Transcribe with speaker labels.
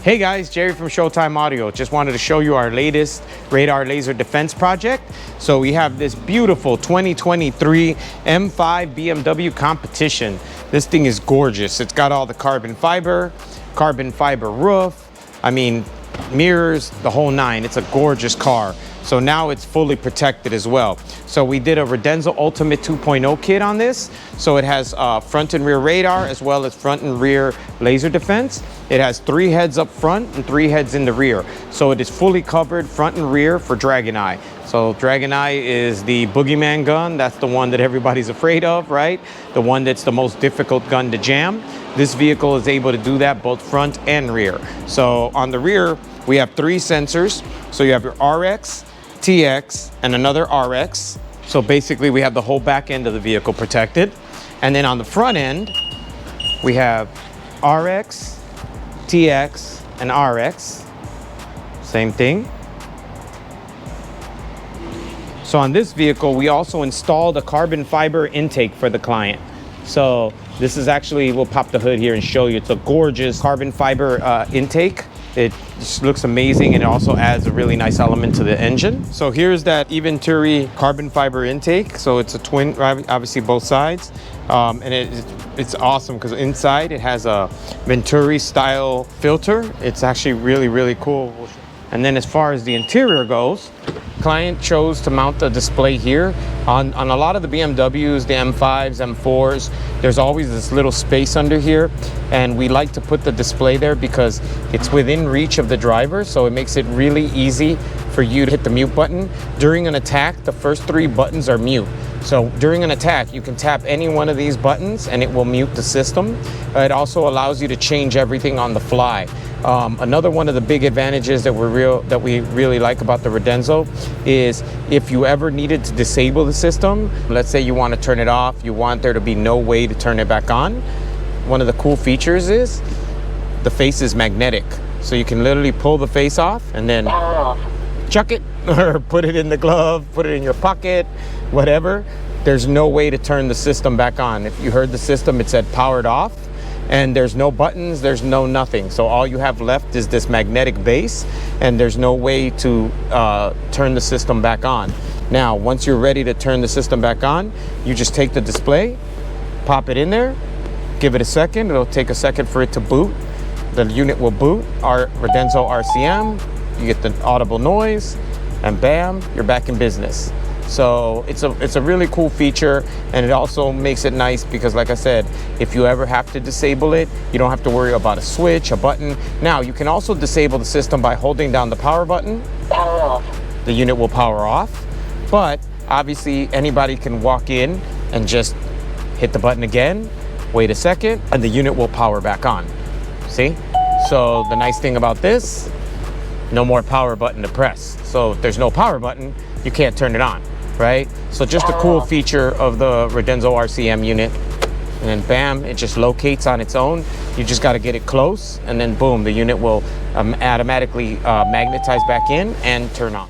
Speaker 1: Hey guys, Jerry from Showtime Audio. Just wanted to show you our latest radar laser defense project. So we have this beautiful 2023 M5 BMW Competition. This thing is gorgeous. It's got all the carbon fiber roof, mirrors, the whole nine. It's a gorgeous car. So now it's fully protected as well. So we did a Redenzo Ultimate 2.0 kit on this. So it has front and rear radar as well as front and rear laser defense. It has 3 heads up front and 3 heads in the rear. So it is fully covered front and rear for Dragon Eye. So Dragon Eye is the boogeyman gun. That's the one that everybody's afraid of, right? The one that's the most difficult gun to jam. This vehicle is able to do that both front and rear. So on the rear, we have 3 sensors. So you have your RX, TX, and another RX. So basically we have the whole back end of the vehicle protected. And then on the front end, we have RX, TX, and RX. Same thing. So on this vehicle, we also installed a carbon fiber intake for the client. So this is actually, we'll pop the hood here and show you. It's a gorgeous carbon fiber intake. It just looks amazing, and it also adds a really nice element to the engine. So here's that Eventuri carbon fiber intake. So it's a twin, obviously both sides. And it's awesome because inside it has a Venturi style filter. It's actually really, really cool. And then as far as the interior goes, client chose to mount the display here. On a lot of the BMWs, the M5s, M4s, there's always this little space under here. And we like to put the display there because it's within reach of the driver. So it makes it really easy for you to hit the mute button. During an attack, the first 3 buttons are mute. So during an attack, you can tap any one of these buttons and it will mute the system. It also allows you to change everything on the fly. Another one of the big advantages that we really like about the Redenzo is if you ever needed to disable the system, let's say you want to turn it off, you want there to be no way to turn it back on. One of the cool features is the face is magnetic. So you can literally pull the face off and then chuck it or put it in the glove, put it in your pocket, whatever. There's no way to turn the system back on. If you heard the system, it said powered off, and there's no buttons, there's no nothing. So all you have left is this magnetic base, and there's no way to turn the system back on. Now, once you're ready to turn the system back on, you just take the display, pop it in there, give it a second. It'll take a second for it to boot. The unit will boot, our Redenzo RCM. You get the audible noise, and bam, you're back in business. So it's a really cool feature, and it also makes it nice because, like I said, if you ever have to disable it, you don't have to worry about a switch, a button. Now, you can also disable the system by holding down the power button. Power off. The unit will power off, but obviously anybody can walk in and just hit the button again, wait a second, and the unit will power back on. See? So the nice thing about this, no more power button to press. So if there's no power button, you can't turn it on, right? So just a cool feature of the Redenzo RCM unit. And then bam, it just locates on its own. You just got to get it close, and then boom, the unit will automatically magnetize back in and turn on.